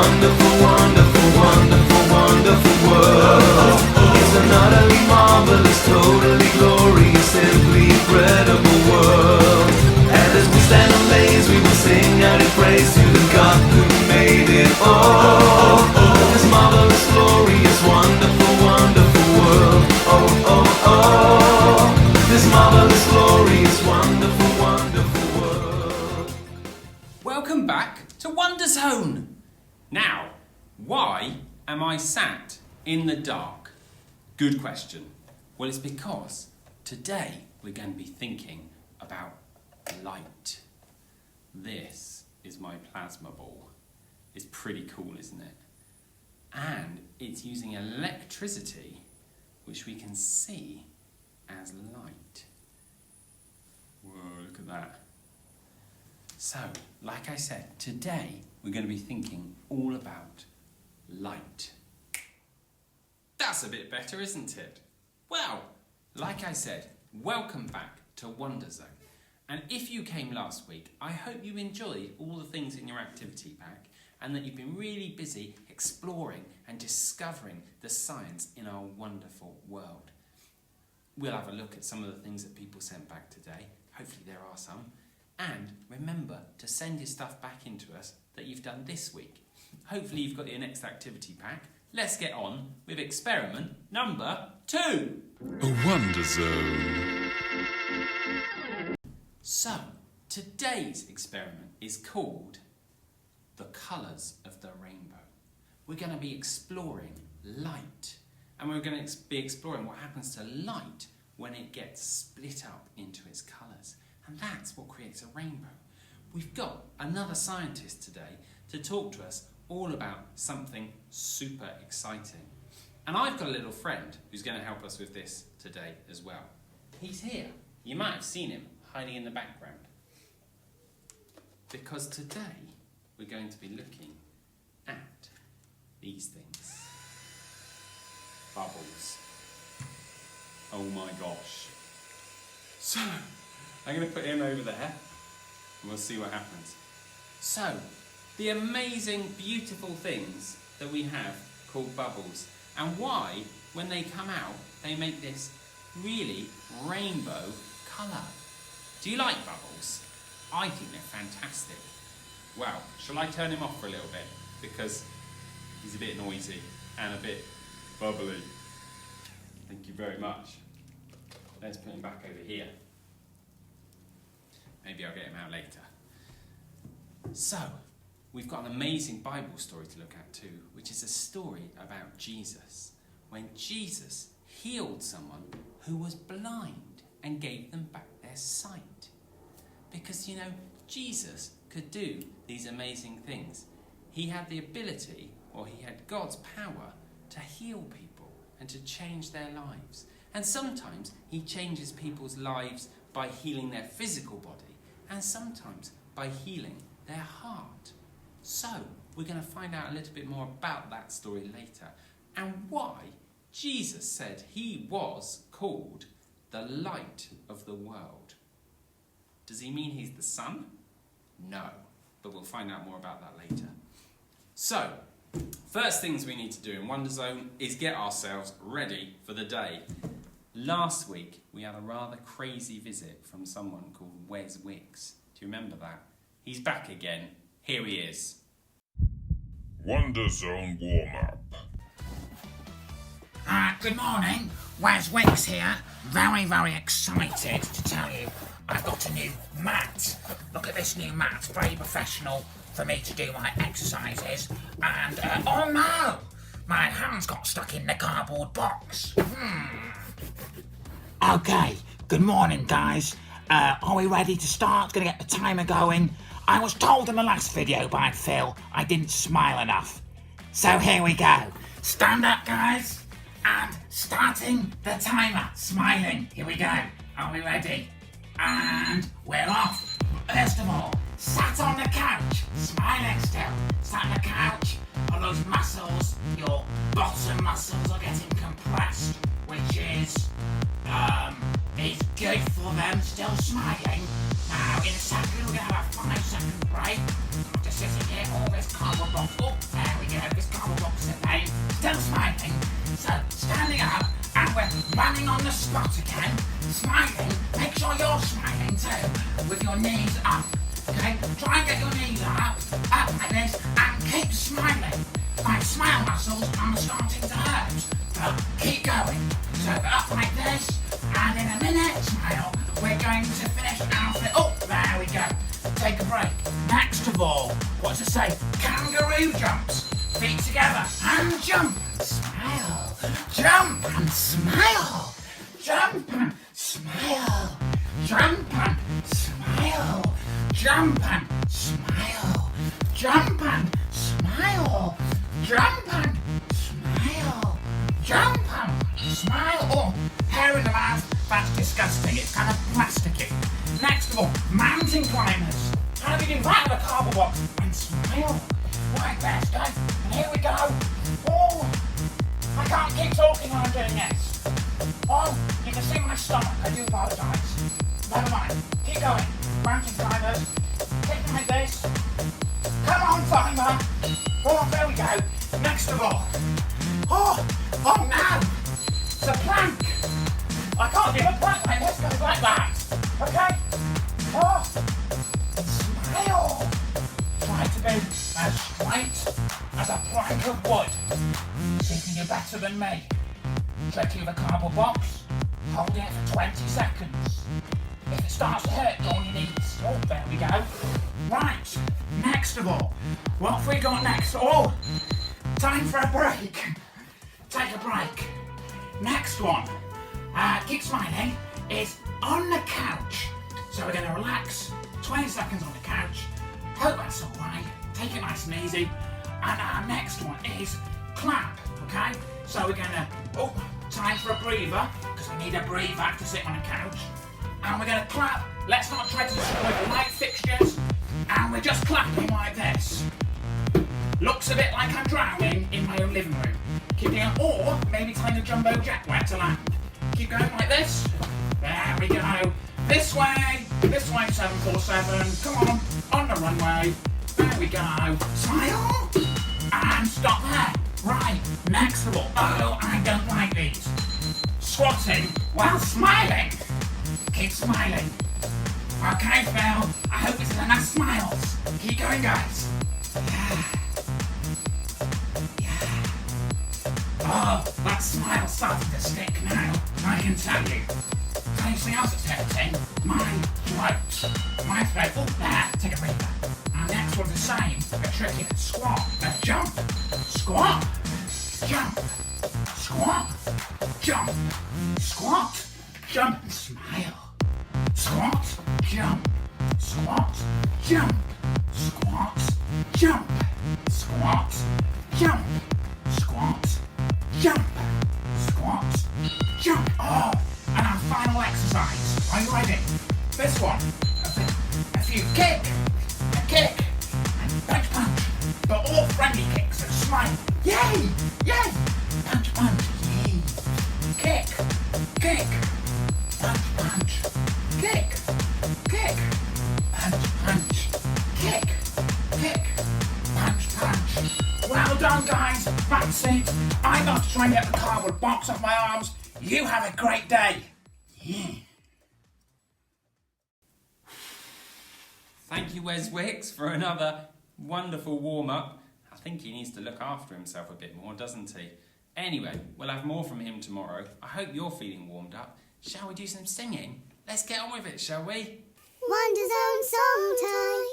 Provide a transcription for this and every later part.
wonderful, wonderful, wonderful, wonderful world. It's an utterly marvelous, totally glorious, simply incredible world. And as we stand amazed, we will sing out in praise to the God who made it all. This marvelous, glorious, wonderful, wonderful world. Oh, oh, oh. This marvelous, glorious, wonderful, wonderful world. Welcome back to Wonderzone. Now, why am I sat in the dark? Good question. Well, it's because today we're going to be thinking about light. This is my plasma ball. It's pretty cool, isn't it? And it's using electricity, which we can see as light. Whoa, look at that. So, like I said, today we're going to be thinking all about light. That's a bit better, isn't it? Well, like I said, welcome back to Wonderzone. And if you came last week, I hope you enjoyed all the things in your activity pack and that you've been really busy exploring and discovering the science in our wonderful world. We'll have a look at some of the things that people sent back today. Hopefully there are some. And remember to send your stuff back into us that you've done this week. Hopefully you've got your next activity pack. Let's get on with experiment number 2. A Wonderzone. So, today's experiment is called the colours of the rainbow. We're going to be exploring light. And we're going to be exploring what happens to light when it gets split up into its colours. And that's what creates a rainbow. We've got another scientist today to talk to us all about something super exciting. And I've got a little friend who's going to help us with this today as well. He's here. You might have seen him hiding in the background. Because today we're going to be looking at these things. Bubbles. Oh my gosh. So, I'm going to put him over there and we'll see what happens. So, the amazing, beautiful things that we have called bubbles, and why, when they come out, they make this really rainbow colour. Do you like bubbles? I think they're fantastic. Well, shall I turn him off for a little bit? Because he's a bit noisy and a bit bubbly. Thank you very much. Let's put him back over here. Maybe I'll get him out later. So, we've got an amazing Bible story to look at too, which is a story about Jesus. When Jesus healed someone who was blind and gave them back their sight. Because, you know, Jesus could do these amazing things. He had the ability, or he had God's power, to heal people and to change their lives. And sometimes he changes people's lives by healing their physical body, and sometimes by healing their heart. So, we're going to find out a little bit more about that story later, and why Jesus said he was called the light of the world. Does he mean he's the sun? No, but we'll find out more about that later. So, first things we need to do in Wonderzone is get ourselves ready for the day. Last week, we had a rather crazy visit from someone called Wes Wicks. Do you remember that? He's back again. Here he is. Wonderzone warm-up. Good morning, Wes Wicks here. Very, very excited to tell you I've got a new mat. Look at this new mat, very professional for me to do my exercises. And, oh no! My hand's got stuck in the cardboard box. Okay, good morning guys. Are we ready to start? Gonna get the timer going. I was told in the last video by Phil I didn't smile enough. So here we go. Stand up guys. And starting the timer. Smiling. Here we go. Are we ready? And we're off. First of all, sat on the couch. Smiling still. Sat on the couch. All those muscles, your bottom muscles are getting compressed, which is good for them. Still smiling. Now, in a second, we're going to have a 5-second break. I'm just sitting here, all this cardboard box. Oh, there running on the spot again, smiling. Make sure you're smiling too, with your knees up. Okay, try and get your knees up like this, and keep smiling. My smile muscles are starting to hurt, but keep going. So up like this, and in a minute, smile. We're going to finish our fit. Oh, there we go. Take a break. Next of all, what to say? Kangaroo jumps. Feet together and jump. Smile. Jump and smile. Jump and smile. Jump and smile. Jump and smile. Jump and smile. Jump and smile. Jump and smile. Oh, hair in the mouth. That's disgusting. It's kind of plasticky. Next of all, mountain climbers. How do you do that with a cardboard box? And smile. Right there, guys. And here we go. Oh, I can't keep talking while I'm doing this. Oh, you can see my stomach. I do apologise. Never mind. Keep going. Mountain climbers. Take them like this. Come on, climber. Oh, there we go. Next of all. Oh no. It's a plank. I can't do a plank like this. Goes like that. Okay? Oh. Smile. Try to be as straight as a plank of wood. See if you can do better than me. Trick you with a cardboard box. Hold it for 20 seconds. If it starts to hurt, go on your knees. Oh, there we go. Right, next of all, what have we got next? Oh, time for a break. Take a break. Next one, keep smiling, is on the couch. So we're going to relax, 20 seconds on the couch. Hope that's all right. Take it nice and easy. And our next one is clap, okay? So we're going to, time for a breather, because we need a breather to sit on the couch. And we're going to clap. Let's not try to destroy the light fixtures. And we're just clapping like this. Looks a bit like I'm drowning in my own living room. Keep going, or maybe tying a jumbo jet where to land. Keep going like this. There we go. This way 747. Come on the runway. There we go. Smile. And stop there. Right, next of all. Oh, I don't like these. Squatting while smiling. Keep smiling. Okay, Phil. I hope this is enough smiles. Keep going, guys. Yeah. Oh, that smile's starting to stick now. I can tell you. Tell you something else that's hurting. My throat. My throat. Oh, there. Take a breather. Our next one's the same, but tricky. Squat. Now jump. Squat. Jump. Squat. Jump. Squat. Jump and smile. Squat, jump, squat, jump, squat, jump, squat, jump, squat, jump, squat, jump. Oh, and our final exercise. Are you ready? This one. A few kick, and punch, but all friendly kicks and smile. Yay, yay, punch, yay, kick, punch, kick, punch, kick, punch. Well done, guys. That's it. I'm off to try and get the cardboard box off my arms. You have a great day. Yeah. Thank you, Wes Wicks, for another wonderful warm-up. I think he needs to look after himself a bit more, doesn't he? Anyway, we'll have more from him tomorrow. I hope you're feeling warmed up. Shall we do some singing? Let's get on with it, shall we? Wonderzone song time.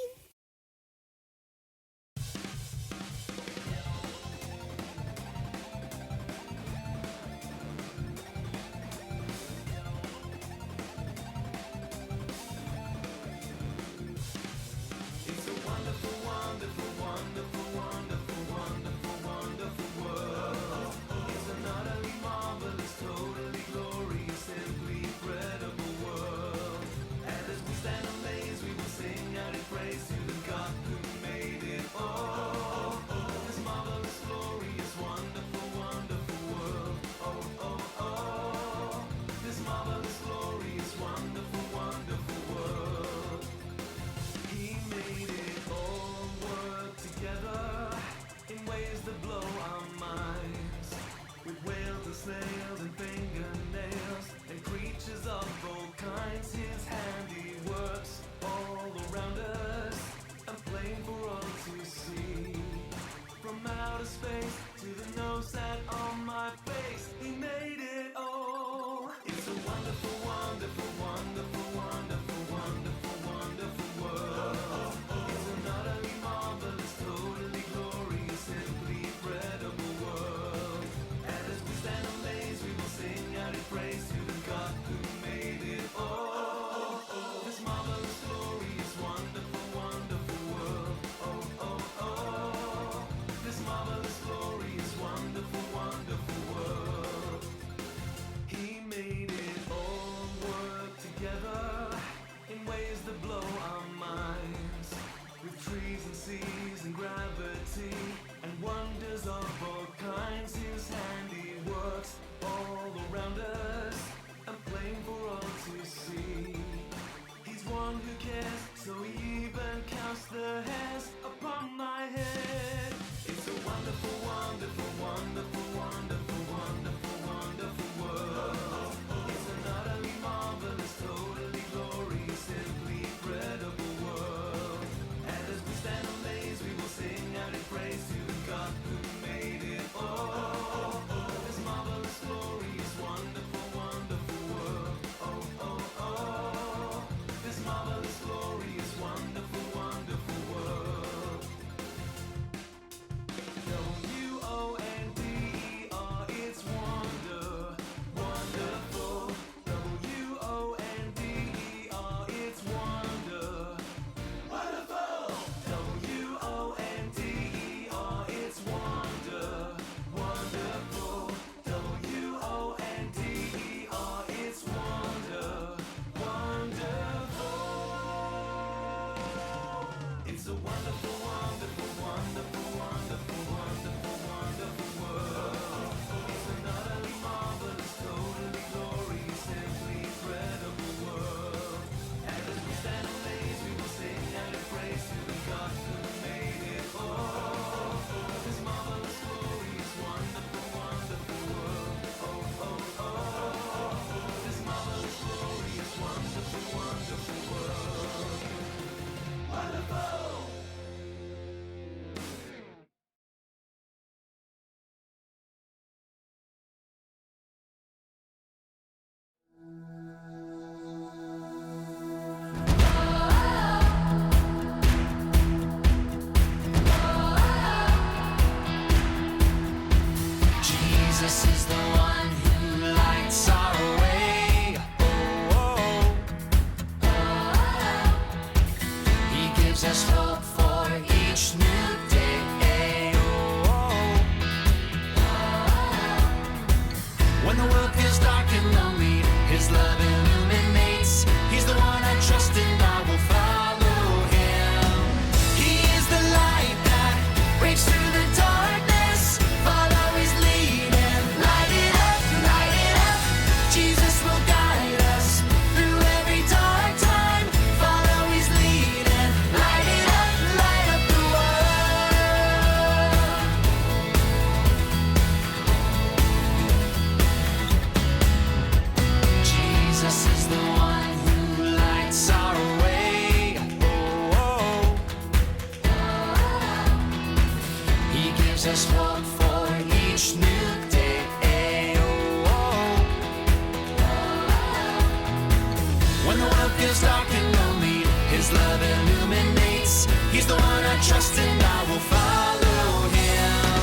It's a wonderful, wonderful, wonderful, wonderful, wonderful, wonderful world. It's an utterly marvelous, totally glorious, simply incredible world. And as we stand amazed, we will sing out in praise to the God who made it all. This marvelous, glorious, wonderful, wonderful world. Oh, oh, oh. This marvelous, glorious, wonderful, wonderful world. He made it all work together in ways that blow our minds. With whales and snails and fingernails and creatures of all kinds. His handiworks all around us and plain for all to see. From outer space to the nose that on my face, he made it all. It's a wonderful, wonderful, wonderful, wonderful, wonderful, wonderful world. It's an utterly marvelous, totally glorious, simply incredible world. And as we stand amazed, we will sing out in praise to the God who made it all. This marvelous, glorious, wonderful, wonderful world. Oh, oh, oh. This marvelous, glorious, wonderful, wonderful world. He made it all work together in ways that blow our minds. With trees and seas and gravity and wonders of all kinds. His handiworks all around us and plain for all to see. He's one who cares, so he even counts the hairs upon my head. It's a wonderful, wonderful, wonderful, wonderful, wonderful, wonderful world. It's an utterly marvelous, totally glorious, simply incredible world. And as we stand amazed, we will sing out in praise to the God who made it all. This marvelous, glorious, wonderful, wonderful world. Oh, oh, oh. This marvelous, glorious, wonderful, wonderful world. W-O-N-D-E-R, it's wonder, wonderful. W-O-N-D-E-R, it's wonder, wonderful. W-O-N-D-E-R, it's wonder, wonderful. W-O-N-D-E-R, it's wonder, wonderful. It's a wonderful, wonderful, wonderful, wonderful, wonderful, wonderful world. It's an utterly marvelous, totally glorious, simply incredible world. And as we stand amazed, we will sing and praise to the God who made it all. This marvelous, glorious, wonderful, wonderful world. Oh, oh, oh. This marvelous, glorious, wonderful, wonderful world. Wonderful! Jesus is the one who lights our way. Oh, oh. He gives us hope for each new day. Oh, when the world feels dark and lonely, His love illuminates. He's the one I trust and I will follow Him. He is the light that breaks through the darkness. Follow His lead and light it up, light it up. Jesus will guide us through every dark time. Follow His lead and light it up, light up the world. Jesus is the one who lights our way. Oh, oh. He gives us hope for each new day. Oh, when the world feels dark and lonely, His love illuminates. He's the one I trust and I will follow Him.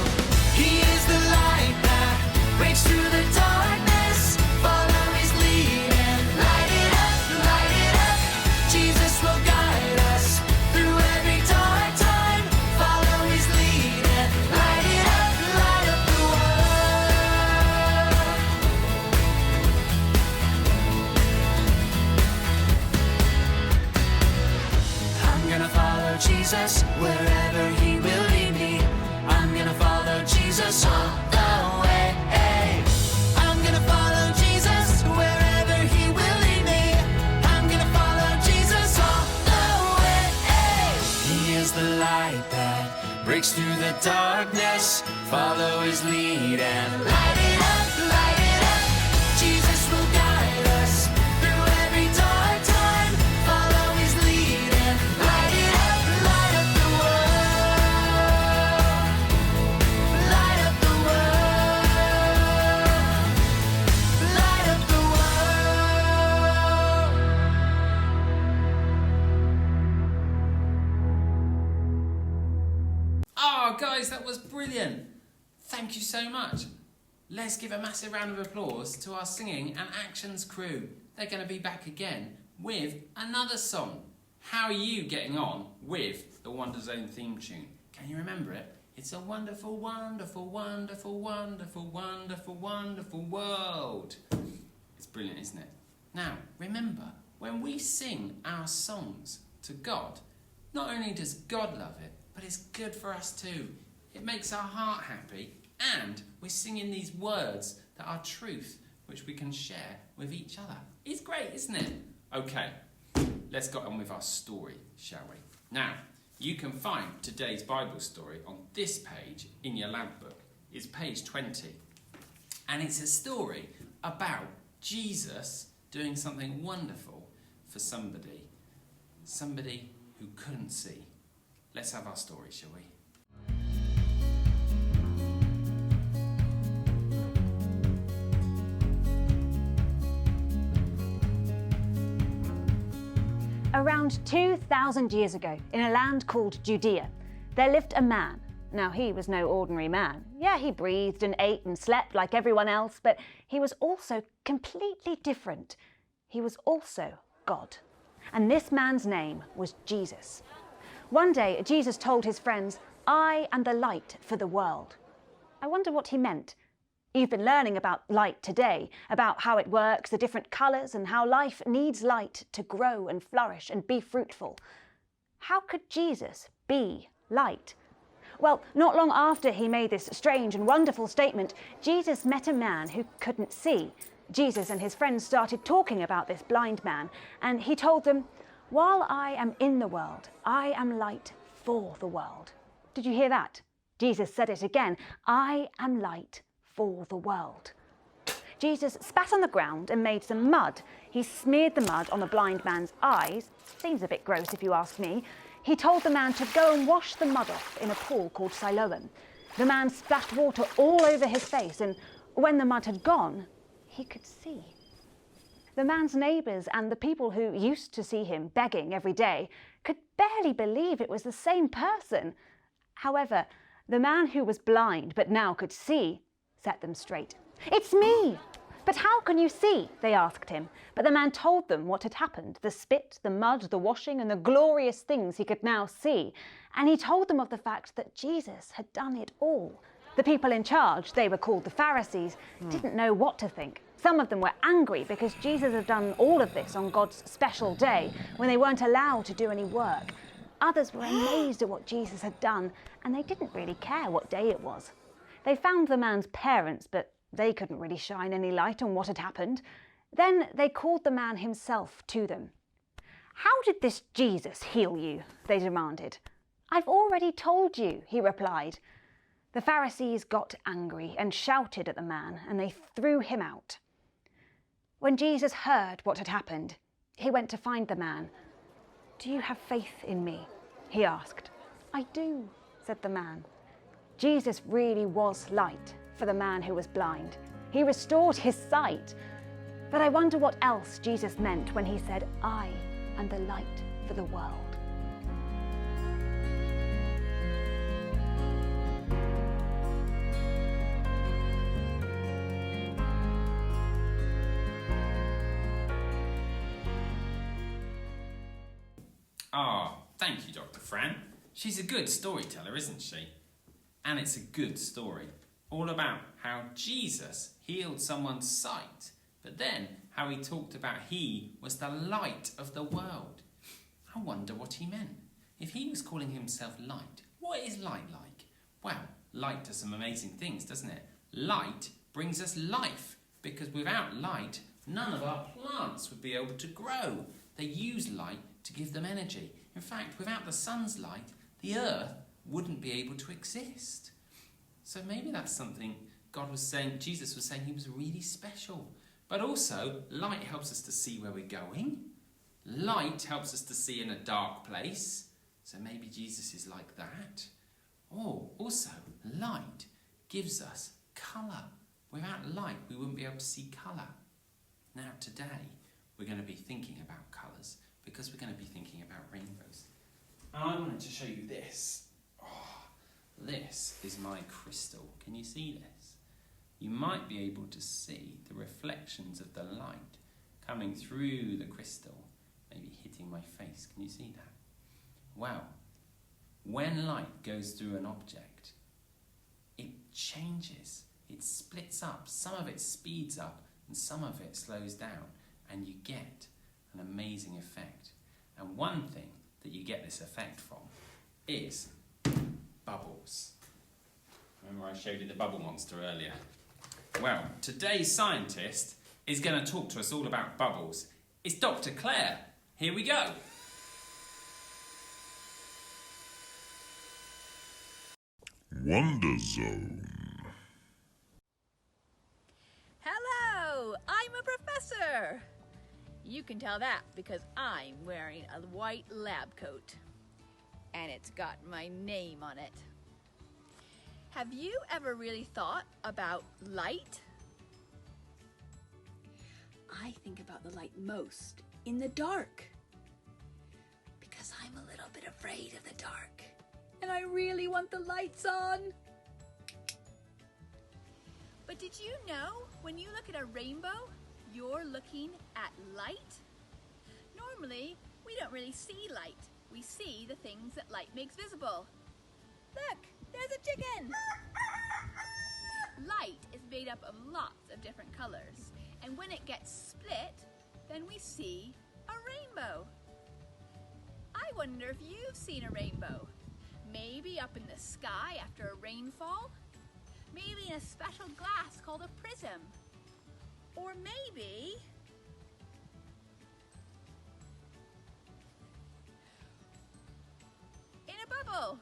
He is the light that breaks through the darkness. Follow His lead and light it up, light it up. Jesus will guide us through every dark time. Follow His lead and light it up, light up the world. I'm gonna follow Jesus wherever He will lead me. I'm gonna follow Jesus all the way. I'm gonna follow Jesus wherever He will lead me. I'm gonna follow Jesus all the way. He is the light that breaks through the darkness. Follow His lead and light it up, light was brilliant. Thank you so much. Let's give a massive round of applause to our singing and actions crew. They're going to be back again with another song. How are you getting on with the Wonderzone theme tune? Can you remember it? It's a wonderful, wonderful, wonderful, wonderful, wonderful, wonderful world. It's brilliant, isn't it? Now, remember, when we sing our songs to God, not only does God love it, but it's good for us too. It makes our heart happy, and we're singing these words that are truth, which we can share with each other. It's great, isn't it? Okay, let's get on with our story, shall we? Now, you can find today's Bible story on this page in your lab book. It's page 20. And it's a story about Jesus doing something wonderful for somebody who couldn't see. Let's have our story, shall we? Around 2,000 years ago, in a land called Judea, there lived a man. Now, he was no ordinary man. Yeah, he breathed and ate and slept like everyone else, but he was also completely different. He was also God. And this man's name was Jesus. One day, Jesus told his friends, "I am the light for the world." I wonder what he meant. You've been learning about light today, about how it works, the different colours, and how life needs light to grow and flourish and be fruitful. How could Jesus be light? Well, not long after he made this strange and wonderful statement, Jesus met a man who couldn't see. Jesus and his friends started talking about this blind man, and he told them, "While I am in the world, I am light for the world." Did you hear that? Jesus said it again, "I am light for the world." Jesus spat on the ground and made some mud. He smeared the mud on the blind man's eyes. Seems a bit gross if you ask me. He told the man to go and wash the mud off in a pool called Siloam. The man splashed water all over his face, and when the mud had gone, he could see. The man's neighbours and the people who used to see him begging every day could barely believe it was the same person. However, the man who was blind but now could see set them straight. "It's me!" "But how can you see?" they asked him. But the man told them what had happened, the spit, the mud, the washing, and the glorious things he could now see. And he told them of the fact that Jesus had done it all. The people in charge, they were called the Pharisees, didn't know what to think. Some of them were angry because Jesus had done all of this on God's special day when they weren't allowed to do any work. Others were amazed at what Jesus had done, and they didn't really care what day it was. They found the man's parents, but they couldn't really shine any light on what had happened. Then they called the man himself to them. "How did this Jesus heal you?" they demanded. "I've already told you," he replied. The Pharisees got angry and shouted at the man, and they threw him out. When Jesus heard what had happened, he went to find the man. "Do you have faith in me?" he asked. "I do," said the man. Jesus really was light for the man who was blind. He restored his sight. But I wonder what else Jesus meant when he said, "I am the light for the world." Thank you, Dr. Fran. She's a good storyteller, isn't she? And it's a good story, all about how Jesus healed someone's sight, but then how he talked about he was the light of the world. I wonder what he meant. If he was calling himself light, what is light like? Well, light does some amazing things, doesn't it? Light brings us life, because without light, none of our plants would be able to grow. They use light to give them energy. In fact, without the sun's light, the earth wouldn't be able to exist. So maybe that's something God was saying, Jesus was saying he was really special. But also, light helps us to see where we're going. Light helps us to see in a dark place. So maybe Jesus is like that. Or also, light gives us colour. Without light, we wouldn't be able to see colour. Now today, we're going to be thinking about colours because we're going to be thinking about rainbows. And I wanted to show you this. This is my crystal. Can you see this? You might be able to see the reflections of the light coming through the crystal, maybe hitting my face. Can you see that? Well, when light goes through an object, it changes, it splits up. Some of it speeds up and some of it slows down, and you get an amazing effect. And one thing that you get this effect from is bubbles. Remember I showed you the bubble monster earlier? Well, today's scientist is going to talk to us all about bubbles. It's Dr. Claire. Here we go. Wonderzone. Hello, I'm a professor. You can tell that because I'm wearing a white lab coat. And it's got my name on it. Have you ever really thought about light? I think about the light most in the dark. Because I'm a little bit afraid of the dark. And I really want the lights on. But did you know when you look at a rainbow, you're looking at light? Normally, we don't really see light. We see the things that light makes visible. Look, there's a chicken! Light is made up of lots of different colors, and when it gets split, then we see a rainbow. I wonder if you've seen a rainbow. Maybe up in the sky after a rainfall. Maybe in a special glass called a prism. Or maybe in a bubble.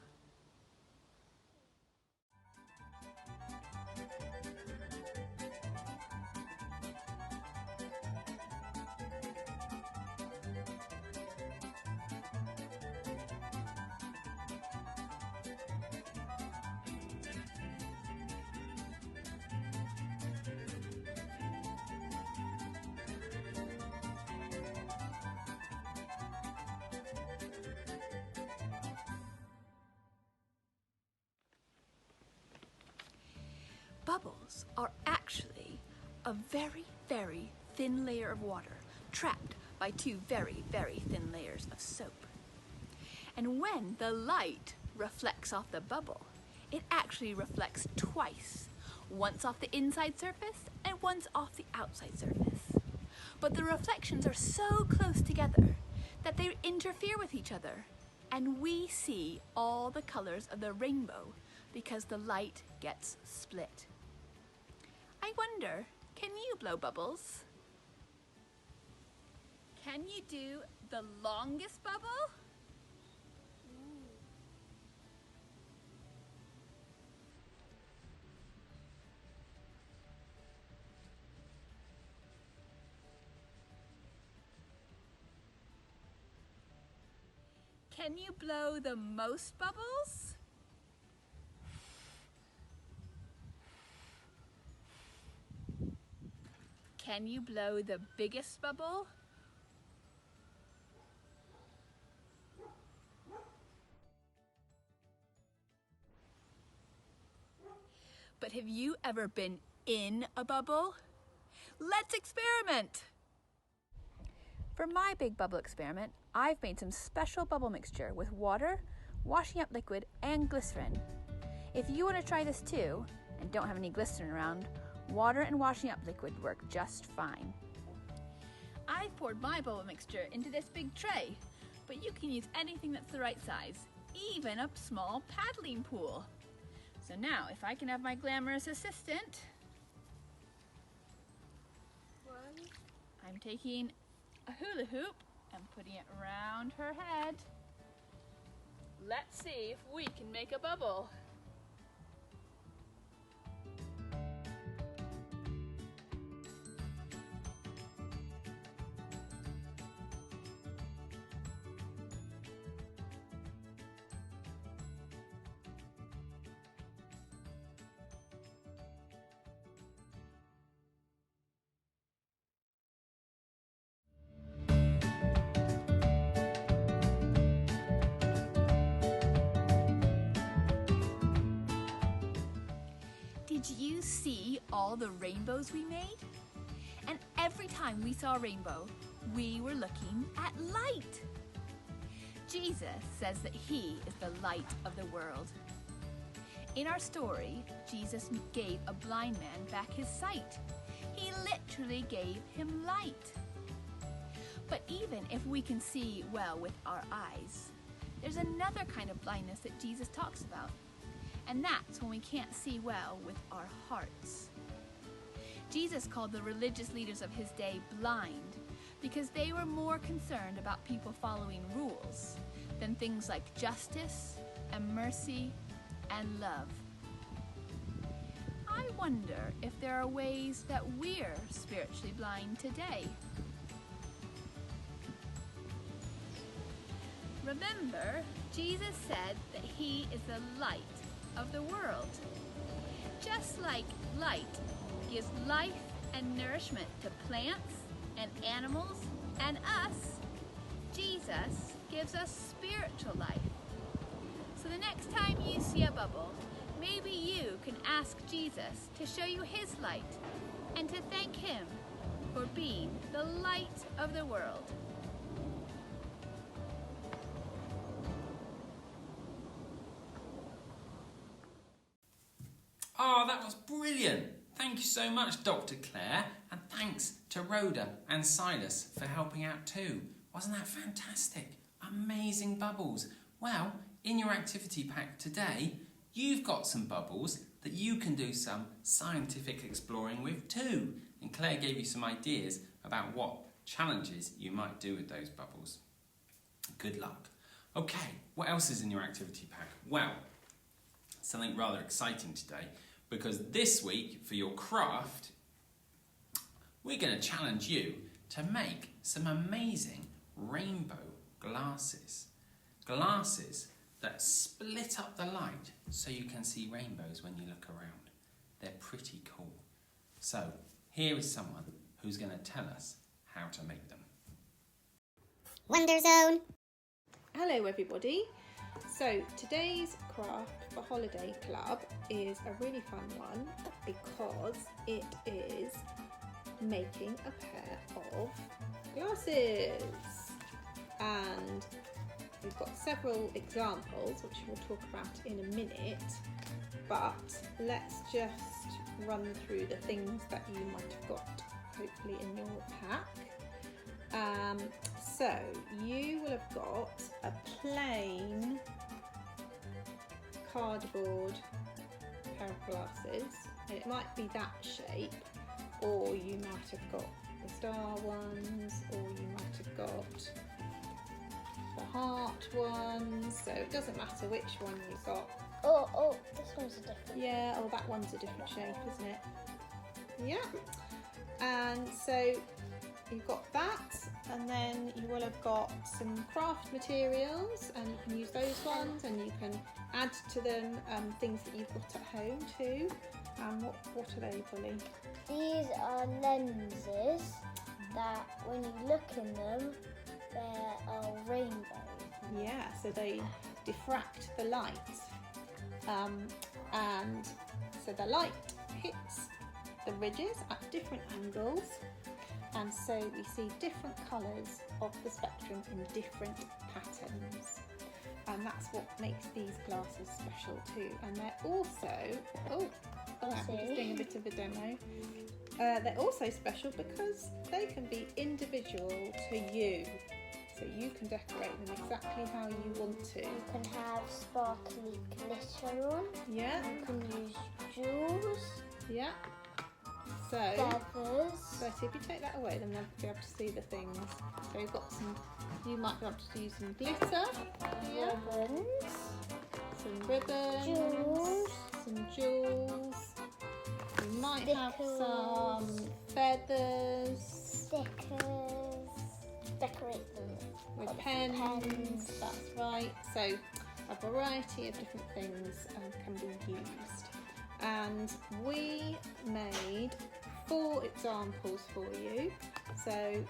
Bubbles are actually a very, very thin layer of water trapped by two very, very thin layers of soap. And when the light reflects off the bubble, it actually reflects twice, once off the inside surface and once off the outside surface. But the reflections are so close together that they interfere with each other, and we see all the colors of the rainbow because the light gets split. I wonder, can you blow bubbles? Can you do the longest bubble? Can you blow the most bubbles? Can you blow the biggest bubble? But have you ever been in a bubble? Let's experiment! For my big bubble experiment, I've made some special bubble mixture with water, washing up liquid, and glycerin. If you want to try this too, and don't have any glycerin around, water and washing up liquid work just fine. I've poured my bubble mixture into this big tray, but you can use anything that's the right size, even a small paddling pool. So now, if I can have my glamorous assistant, I'm taking a hula hoop and putting it around her head. Let's see if we can make a bubble. Did you see all the rainbows we made? And every time we saw a rainbow, we were looking at light. Jesus says that he is the light of the world. In our story, Jesus gave a blind man back his sight. He literally gave him light. But even if we can see well with our eyes, there's another kind of blindness that Jesus talks about. And that's when we can't see well with our hearts. Jesus called the religious leaders of his day blind because they were more concerned about people following rules than things like justice and mercy and love. I wonder if there are ways that we're spiritually blind today. Remember, Jesus said that he is the light of the world. Just like light gives life and nourishment to plants and animals and us, Jesus gives us spiritual life. So the next time you see a bubble, maybe you can ask Jesus to show you his light and to thank him for being the light of the world. Oh, that was brilliant. Thank you so much, Dr. Claire, and thanks to Rhoda and Silas for helping out too. Wasn't that fantastic? Amazing bubbles. Well, in your activity pack today, you've got some bubbles that you can do some scientific exploring with too. And Claire gave you some ideas about what challenges you might do with those bubbles. Good luck. Okay, what else is in your activity pack? Well, something rather exciting today, because this week for your craft, we're going to challenge you to make some amazing rainbow glasses. Glasses that split up the light so you can see rainbows when you look around. They're pretty cool. So here is someone who's going to tell us how to make them. Wonderzone. Hello everybody. So today's craft for Holiday Club is a really fun one because it is making a pair of glasses, and we've got several examples which we'll talk about in a minute, but let's just run through the things that you might have got hopefully in your pack. So you will have got a plain cardboard pair of glasses, and it might be that shape, or you might have got the star ones, or you might have got the heart ones, so it doesn't matter which one you've got. Oh, this one's a different. Yeah, oh, that one's a different shape, isn't it? Yeah. And so you've got that, and then you will have got some craft materials, and you can use those ones, and you can add to them things that you've got at home too. What are they, Polly? These are lenses that when you look in them, there are rainbows. Yeah, so they diffract the light, and so the light hits the ridges at different angles, and so we see different colours of the spectrum in different patterns, and that's what makes these glasses special too. And they're also, I'm just doing a bit of a demo. They're also special because they can be individual to you, so you can decorate them exactly how you want to. You can have sparkly glitter on. Yeah. You can use jewels. Yeah. So Feathers. if you take that away, then they'll be able to see the things. So you've got some, you might be able to use some glitter. Yeah. Ribbons. Some ribbons. Jewels. Some jewels. You might have some feathers. Stickers. Decorate them With pens. That's right. So a variety of different things can be used. And we made 4 examples for you. So,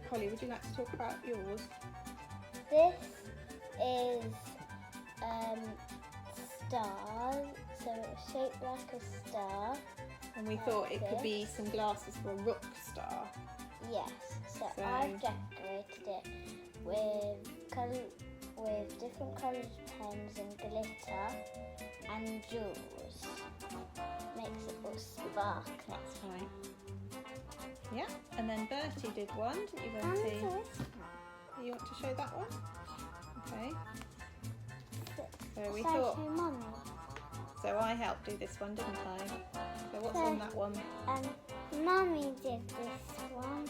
Holly, would you like to talk about yours? This is stars So it's shaped like a star. And we thought it could be some glasses for a rock star. Yes. So So- I've decorated it with different coloured pens and glitter and jewels. Makes it all sparkly. That's right. Yeah, and then Bertie did one, didn't you, Bertie? You want to show that one? Okay. So we thought. Mummy. So I helped do this one, didn't I? So what's on that one? Mummy did this one,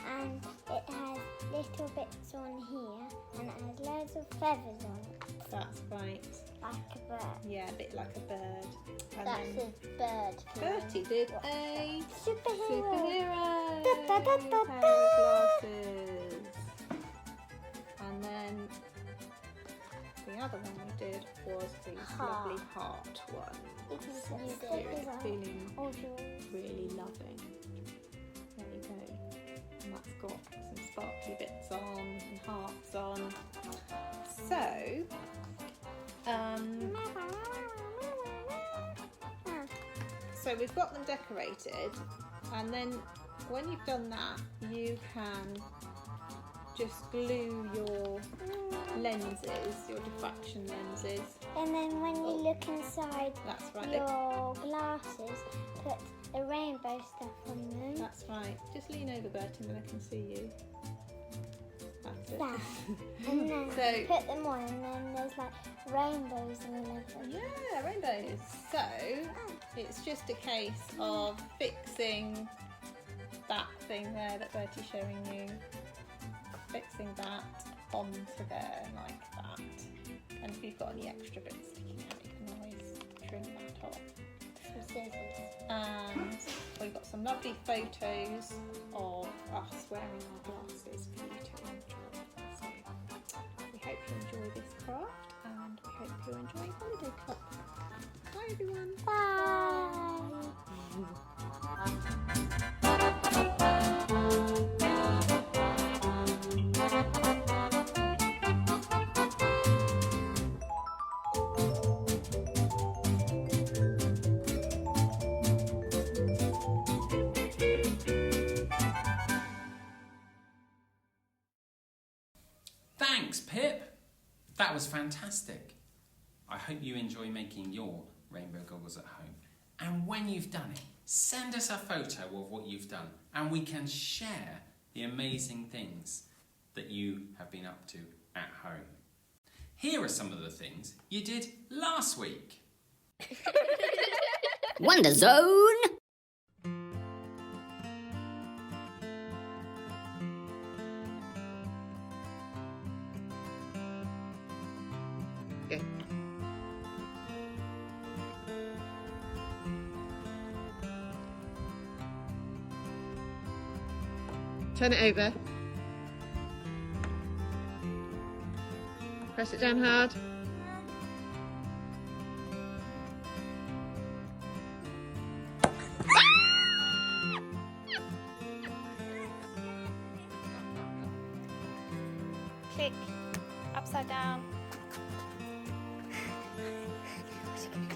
and it has little bits on here, and it has loads of feathers on it, That's right. like a bird. Yeah, a bit like a bird. And That's then a bird. Bertie did a Superhero. superhero Da, da, da, da, pair da. of glasses. And then the other one we did was these Heart. lovely heart ones. You can So use it here as it's well. feeling Or jewels. really loving. There you go. And that's got some sparkly bits on and hearts on. So, so we've got them decorated, and then when you've done that, you can just glue your lenses, your diffraction lenses. And then when you look inside That's right. your glasses, put the rainbow stuff on them. That's right. Just lean over, Bertie, and then I can see you. That's it. That. And then So- put them on, and then there's like rainbows all over. Yeah, rainbows. So it's just a case of fixing that thing there that Bertie's showing you. Fixing that onto there like that. And if you've got any extra bits sticking out, you can always trim that off. Some scissors. And we've got some lovely photos of us wearing our glasses for you to enjoy. So we hope you enjoy this craft, and we hope you enjoy Holiday Club. Bye everyone. Bye. Thanks, Pip. That was fantastic. I hope you enjoy making your rainbow goggles at home. And when you've done it, send us a photo of what you've done, and we can share the amazing things that you have been up to at home. Here are some of the things you did last week. Wonderzone! Turn it over. Press it down hard. Click. Upside down. What's it gonna do?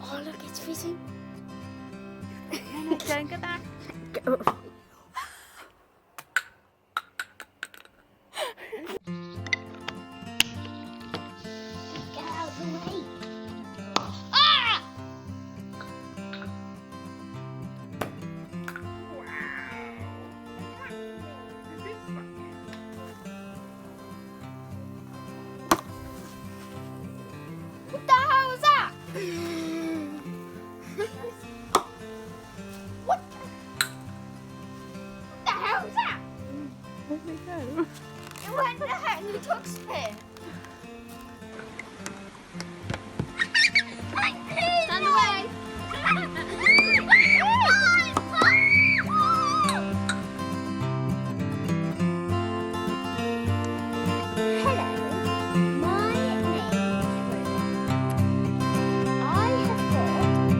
Oh look, it's fizzing. No, don't get that. Get out of the way. Ah! What the hell was that? What the hell was that? Where'd it go? It went there and you took spin. Stand away. Hello, my name is Ruben. I have got a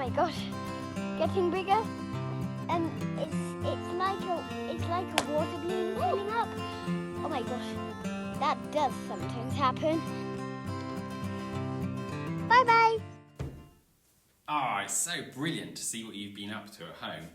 my gosh, getting bigger. And it's like a water balloon filling up. Oh my gosh, that does sometimes happen. Bye bye. Ah, it's so brilliant to see what you've been up to at home.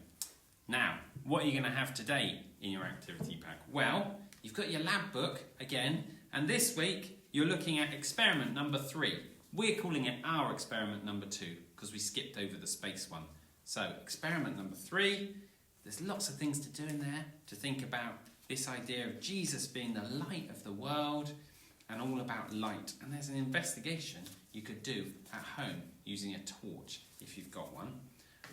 Now, what are you going to have today in your activity pack? Well, you've got your lab book again, and this week you're looking at experiment number 3. We're calling it our experiment number 2 because we skipped over the space one. So, experiment number 3, there's lots of things to do in there, to think about this idea of Jesus being the light of the world and all about light. And there's an investigation you could do at home using a torch if you've got one.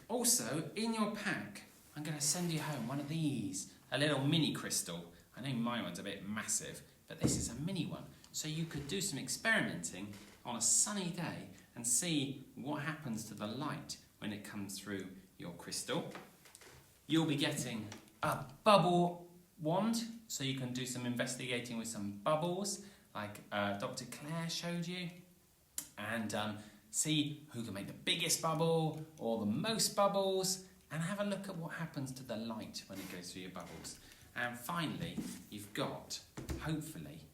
Also, in your pack, I'm going to send you home one of these, a little mini crystal. I know my one's a bit massive, but this is a mini one. So you could do some experimenting on a sunny day and see what happens to the light when it comes through your crystal. You'll be getting a bubble wand, so you can do some investigating with some bubbles, like Dr. Claire showed you, and see who can make the biggest bubble or the most bubbles, and have a look at what happens to the light when it goes through your bubbles. And finally, you've got, hopefully,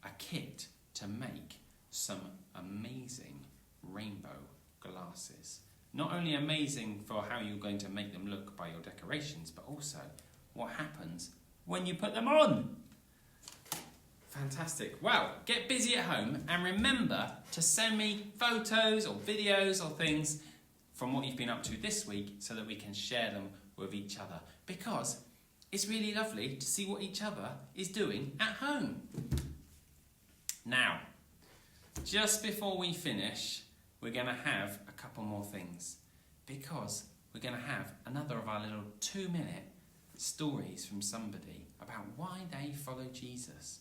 a kit to make some amazing rainbow glasses. Not only amazing for how you're going to make them look by your decorations, but also what happens when you put them on. Fantastic. Well, get busy at home and remember to send me photos or videos or things from what you've been up to this week so that we can share them with each other, because it's really lovely to see what each other is doing at home. Now, just before we finish, we're going to have a couple more things, because we're going to have another of our little 2-minute stories from somebody about why they follow Jesus.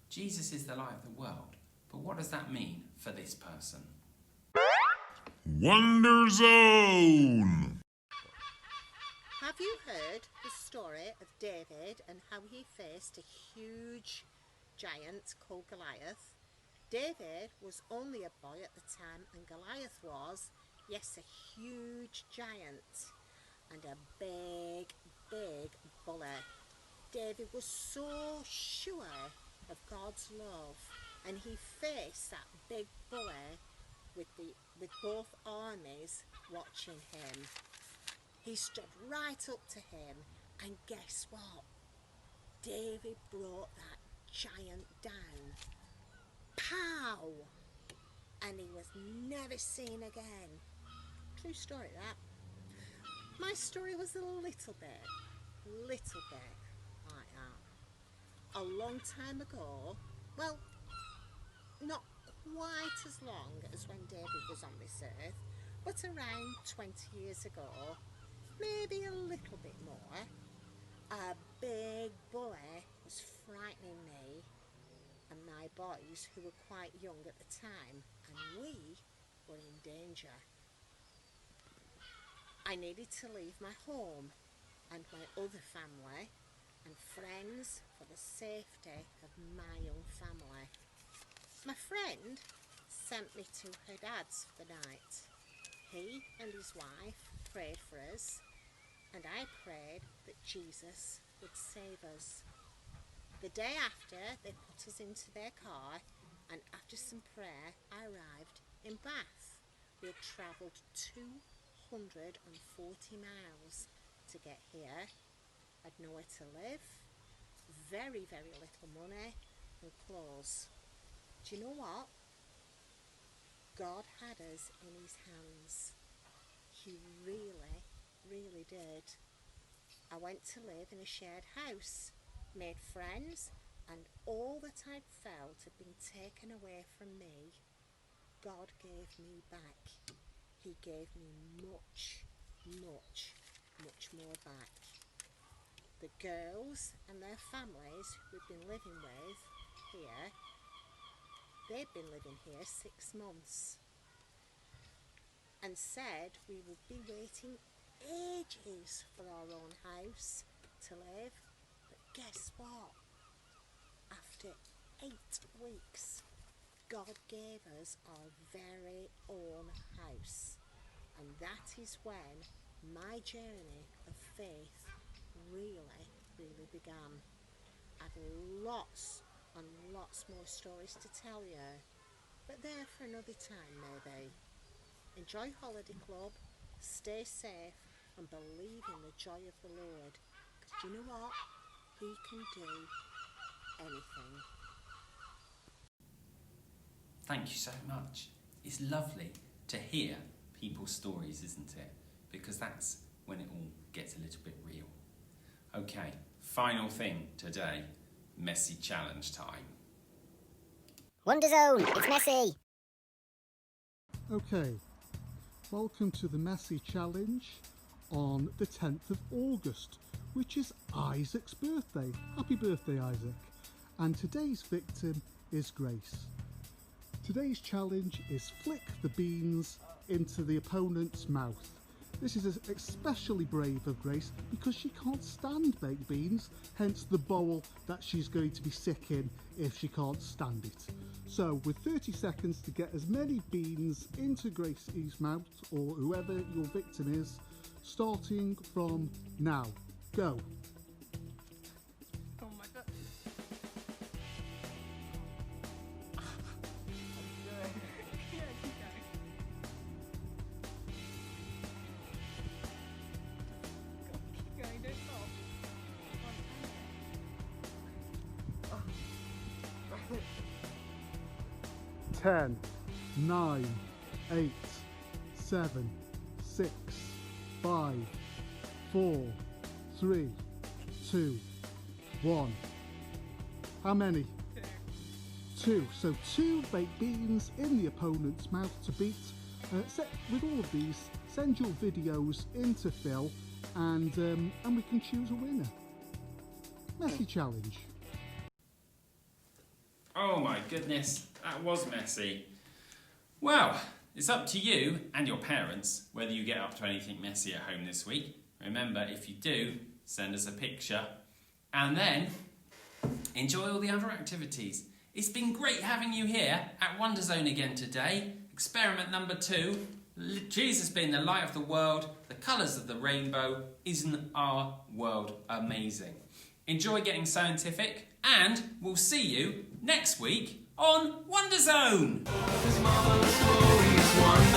Jesus is the light of the world, but what does that mean for this person? Wonderzone! Have you heard the story of David and how he faced a huge giant called Goliath? David was only a boy at the time, and Goliath was, yes, a huge giant and a big, big bully. David was so sure of God's love, and he faced that big bully with both armies watching him. He stood right up to him, and guess what? David brought that giant down. Pow! And he was never seen again. True story, that. My story was a little bit like that. A long time ago, well, not quite as long as when David was on this earth, but around 20 years ago, maybe a little bit more, a big bully was frightening me and my boys, who were quite young at the time, and we were in danger. I needed to leave my home and my other family and friends for the safety of my young family. My friend sent me to her dad's for the night. He and his wife prayed for us, and I prayed that Jesus would save us. The day after, they put us into their car, and after some prayer, I arrived in Bath. We had travelled 240 miles to get here. I'd nowhere to live, very, very little money and clothes. Do you know what? God had us in his hands. He really, really did. I went to live in a shared house, made friends, and all that I'd felt had been taken away from me, God gave me back. He gave me much, much, much more back. The girls and their families we've been living with here, they'd been living here 6 months and said we would be waiting ages for our own house to live. But guess what? After 8 weeks, God gave us our very own house. And that is when my journey of faith really began. I've lots and lots more stories to tell you, but they're for another time maybe. Enjoy Holiday Club, stay safe and believe in the joy of the Lord. Because do you know what? He can do anything. Thank you so much. It's lovely to hear people's stories, isn't it? Because that's when it all gets a little bit real. Okay, final thing today, messy challenge time. Wonderzone, it's messy. Okay, welcome to the Messy Challenge on the 10th of August, which is Isaac's birthday. Happy birthday, Isaac. And today's victim is Grace. Today's challenge is flick the beans into the opponent's mouth. This is especially brave of Grace because she can't stand baked beans, hence the bowl that she's going to be sick in if she can't stand it. So with 30 seconds to get as many beans into Grace's mouth, or whoever your victim is, starting from now. Go. Oh my god. Yeah, keep going. 10, 9, 8, 7, 6, 5, 4, 3, 2, 1. How many? 2. So 2 baked beans in the opponent's mouth to beat. With all of these, send your videos into Phil and we can choose a winner. Messy challenge. Oh my goodness, that was messy. Well, it's up to you and your parents whether you get up to anything messy at home this week. Remember, if you do, send us a picture and then enjoy all the other activities. It's been great having you here at Wonderzone again today. Experiment number 2, Jesus being the light of the world, the colours of the rainbow. Isn't our world amazing? Enjoy getting scientific and we'll see you next week on Wonderzone. This marvelous, glorious, wonderful.